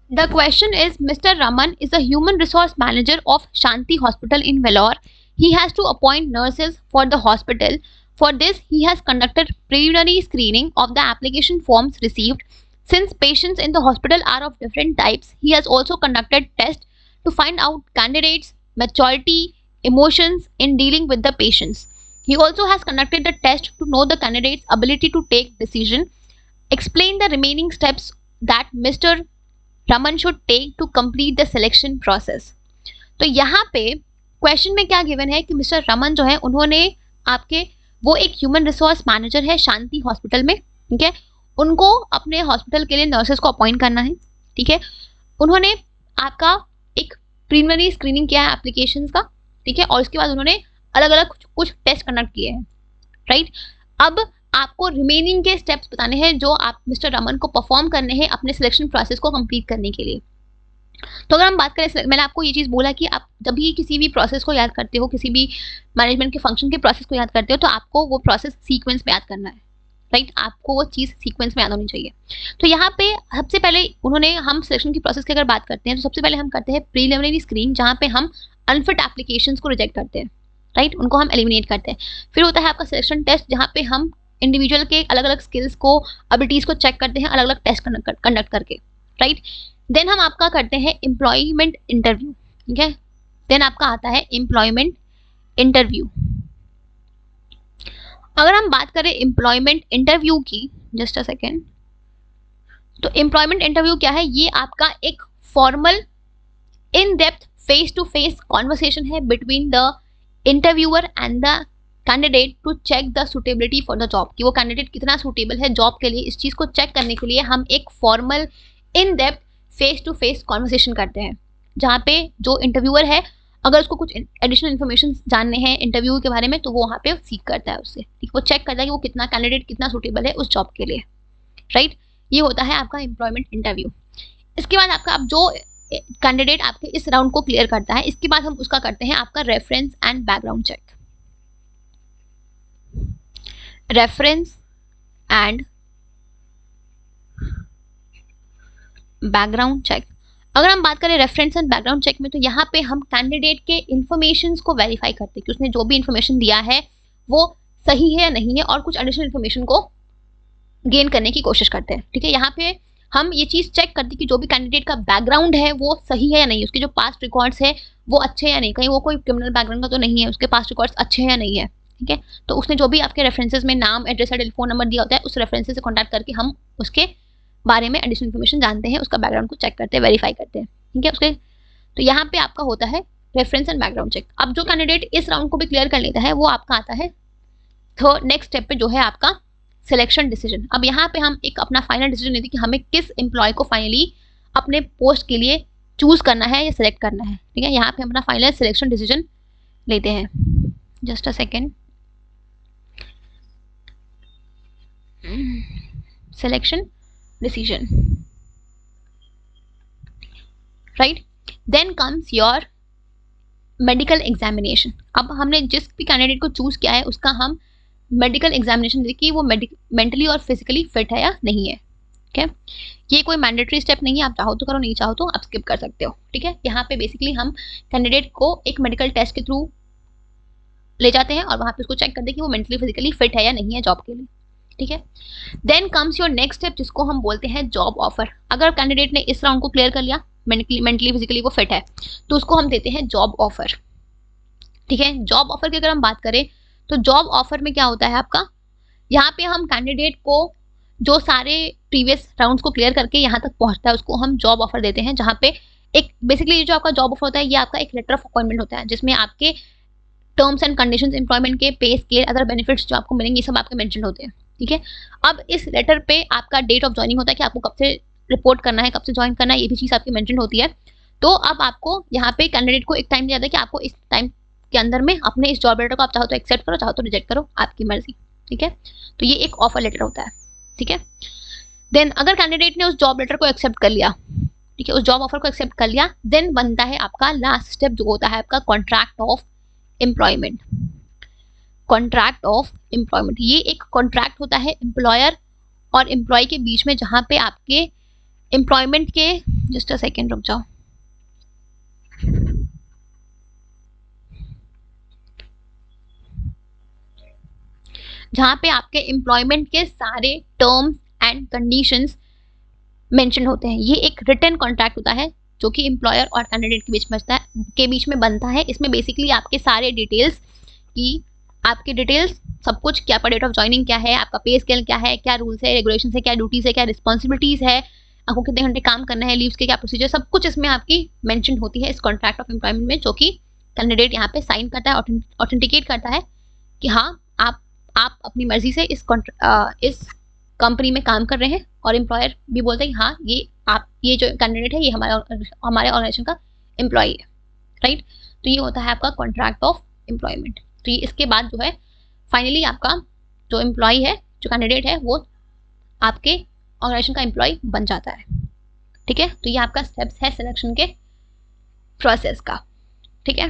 The question is, Mr. Raman is the human resource manager of Shanti Hospital in Vellore. He has to appoint nurses for the hospital. For this, he has conducted preliminary screening of the application forms received. Since patients in the hospital are of different types, he has also conducted tests to find out candidates' maturity, emotions in dealing with the patients. He also has conducted the test to know the candidate's ability to take decision. Explain the remaining steps that Mr. Raman should take to complete the selection process. तो यहाँ पे question में क्या given है कि mister Raman जो है उन्होंने आपके, वो एक ह्यूमन रिसोर्स मैनेजर है शांति हॉस्पिटल में, ठीक है, उनको अपने हॉस्पिटल के लिए नर्सेस को अपॉइंट करना है, ठीक है, उन्होंने आपका एक प्रीलिमिनरी स्क्रीनिंग किया है एप्लीकेशन का, ठीक है, और उसके बाद उन्होंने अलग अलग कुछ टेस्ट कंडक्ट किए हैं, राइट। अब आपको रिमेनिंग के स्टेप्स बताने हैं जो आप मिस्टर रमन को परफॉर्म करने हैं अपने सिलेक्शन प्रोसेस को कंप्लीट करने के लिए। तो अगर हम बात करें, मैंने आपको ये चीज़ बोला कि आप जब भी किसी भी प्रोसेस को याद करते हो, किसी भी मैनेजमेंट के फंक्शन के प्रोसेस को याद करते हो, तो आपको वो प्रोसेस सीक्वेंस में याद करना है, राइट, आपको वो चीज़ सीक्वेंस में याद होनी चाहिए। तो यहाँ पे सबसे पहले उन्होंने, हम सिलेक्शन की प्रोसेस की अगर बात करते हैं तो सबसे पहले हम करते हैं प्रीलिमिनरी स्क्रीनिंग, जहाँ पे हम अनफिट एप्लीकेशंस को रिजेक्ट करते हैं, राइट, उनको हम एलिमिनेट करते हैं। फिर होता है आपका सिलेक्शन टेस्ट, जहाँ पे हम इंडिविजुअल के अलग अलग स्किल्स को, एबिलिटीज को चेक करते हैं अलग अलग टेस्ट कंडक्ट करके, राइट। देन हम आपका करते हैं एम्प्लॉयमेंट इंटरव्यू, ठीक है, देन आपका आता है एम्प्लॉयमेंट इंटरव्यू। अगर हम बात करें एम्प्लॉयमेंट इंटरव्यू की, जस्ट अ सेकेंड, तो एम्प्लॉयमेंट इंटरव्यू क्या है, ये आपका एक formal in depth face to face conversation है between the interviewer and the candidate to check the suitability for the job, कि वो कैंडिडेट कितना सुटेबल है जॉब के लिए। इस चीज़ को चेक करने के लिए हम एक formal in depth face to face conversation करते हैं, जहाँ पे जो इंटरव्यूअर है अगर उसको कुछ एडिशनल इन्फॉर्मेशन जानने हैं इंटरव्यू के बारे में, तो वो वहाँ पे सीख करता है उससे, ठीक, वो चेक करता है कि वो कितना कैंडिडेट कितना सुटेबल है उस जॉब के लिए, राइट। ये होता है आपका एम्प्लॉयमेंट इंटरव्यू। इसके बाद आपका, अब जो कैंडिडेट आपके इस राउंड को क्लियर करता है, इसके बाद हम उसका करते हैं आपका reference and background check. Reference and background check. अगर हम बात करें रेफरेंस एंड बैकग्राउंड चेक में, तो यहाँ पे हम कैंडिडेट के इन्फॉर्मेशंस को वेरीफाई करते हैं कि उसने जो भी इन्फॉर्मेशन दिया है वो सही है या नहीं है, और कुछ एडिशनल इन्फॉर्मेशन को गेन करने की कोशिश करते हैं, ठीक है। यहाँ पे हम ये चीज़ चेक करते हैं कि जो भी कैंडिडेट का बैकग्राउंड है वो सही है या नहीं, उसके जो पास्ट रिकॉर्ड्स है वो अच्छे हैं या नहीं, कहीं वो कोई क्रिमिनल बैकग्राउंड का तो नहीं है, उसके पास्ट रिकॉर्ड्स अच्छे हैं या नहीं है, ठीक है। तो उसने जो भी आपके रेफरेंसेस में नाम, एड्रेस या टेलीफोन नंबर दिया होता है, उस रेफरेंसेस से कॉन्टैक्ट करके हम उसके बारे में एडिशनल इन्फॉर्मेशन जानते हैं, उसका बैकग्राउंड को चेक करते हैं, वेरीफाई करते हैं, ठीक है उसके। तो यहाँ पे आपका होता है रेफरेंस एंड बैकग्राउंड चेक। अब जो कैंडिडेट इस राउंड को भी क्लियर कर लेता है, वो आपका आता है थर्ड नेक्स्ट स्टेप पे, जो है आपका सिलेक्शन डिसीजन। अब यहाँ पे हम एक अपना फाइनल डिसीजन लेते हैं कि हमें किस एम्प्लॉय को फाइनली अपने पोस्ट के लिए चूज करना है या सिलेक्ट करना है, ठीक है। यहाँ पे हम अपना फाइनल सिलेक्शन डिसीजन लेते हैं, just a second, selection decision, right. Then comes your medical examination. अब हमने जिस भी कैंडिडेट को चूज किया है उसका हम मेडिकल एग्जामिनेशन देखिए कि वो मेंटली और फिजिकली फिट है या नहीं है, ठीक है। ये कोई मैंडेटरी स्टेप नहीं है, आप चाहो तो करो, नहीं चाहो तो आप स्किप कर सकते हो, ठीक है। यहाँ पे बेसिकली हम कैंडिडेट को एक मेडिकल टेस्ट के थ्रू ले जाते हैं और वहाँ पे उसको चेक करते हैं कि वो मेंटली फिजिकली फिट है या नहीं है जॉब के लिए, ठीक है। Then comes your next step, जिसको हम बोलते हैं जॉब ऑफर। अगर कैंडिडेट ने इस राउंड को क्लियर कर लिया, मेंटली फिजिकली वो फिट है, तो उसको हम देते हैं जॉब ऑफर, ठीक है। जॉब ऑफर की अगर हम बात करें तो जॉब ऑफर में क्या होता है आपका, यहाँ पे हम कैंडिडेट को जो सारे प्रीवियस राउंड्स को क्लियर करके यहाँ तक पहुँचता है उसको हम जॉब ऑफर देते हैं, जहाँ पे एक बेसिकली जो आपका जॉब ऑफर होता है ये आपका एक लेटर ऑफ अपॉइंटमेंट होता है, जिसमें आपके टर्म्स एंड कंडीशंस, एम्प्लॉयमेंट के, पे स्केल, अदर बेनिफिट्स जो आपको मिलेंगे, ये सब आपके मेंशन होते हैं, ठीक है। अब इस लेटर पे आपका डेट ऑफ ज्वाइनिंग होता है कि आपको कब से रिपोर्ट करना है, कब से ज्वाइन करना है, ये भी चीज़ आपकी मेंशन होती है। तो अब आपको यहाँ पे कैंडिडेट को एक टाइम दिया जाता है कि आपको इस टाइम के अंदर में अपने इस जॉब लेटर को आप चाहो तो एक्सेप्ट करो, चाहो तो रिजेक्ट करो, आपकी मर्जी, ठीक है। तो ये एक ऑफर लेटर होता है, ठीक है। देन अगर कैंडिडेट ने उस जॉब लेटर को एक्सेप्ट कर लिया, ठीक है, उस जॉब ऑफर को एक्सेप्ट कर लिया, देन बनता है आपका लास्ट स्टेप जो होता है आपका contract of employment. Contract of employment, ये एक कॉन्ट्रैक्ट होता है एम्प्लॉयर और एम्प्लॉय के बीच में, जहाँ पे आपके एम्प्लॉयमेंट के, जस्ट अ सेकेंड रुक जाओ, जहाँ पे आपके एम्प्लॉयमेंट के सारे टर्म्स एंड कंडीशंस मेंशन होते हैं। ये एक रिटन कॉन्ट्रैक्ट होता है जो कि एम्प्लॉयर और कैंडिडेट के बीच में बनता है। इसमें बेसिकली आपके सारे डिटेल्स की, आपके डिटेल्स सब कुछ, क्या डेट ऑफ ज्वाइनिंग क्या है, आपका पे स्केल क्या है, क्या रूल्स है, रेगुलेशन है, क्या ड्यूटीज है, क्या रिस्पॉन्सिबिलिटीज है, आपको कितने घंटे काम करना है, लीव्स के क्या प्रोसीजर, सब कुछ इसमें आपकी मेंशन होती है इस कॉन्ट्रैक्ट ऑफ एम्प्लॉयमेंट में, जो कि कैंडिडेट यहाँ पे साइन करता है, ऑथेंटिकेट करता है कि हाँ आप अपनी मर्जी से इस कंपनी में काम कर रहे हैं, और एम्प्लॉयर भी बोलते हैं हाँ ये जो कैंडिडेट है ये हमारे ऑर्गेनाइजेशन का एम्प्लॉय है, राइट। तो ये होता है आपका कॉन्ट्रैक्ट ऑफ एम्प्लॉयमेंट। तो ये इसके बाद जो है फाइनली आपका जो एम्प्लॉय है, जो कैंडिडेट है, वो आपके ऑर्गेनाइजेशन का एम्प्लॉय बन जाता है, ठीक है। तो ये आपका स्टेप्स है सिलेक्शन के प्रोसेस का, ठीक है।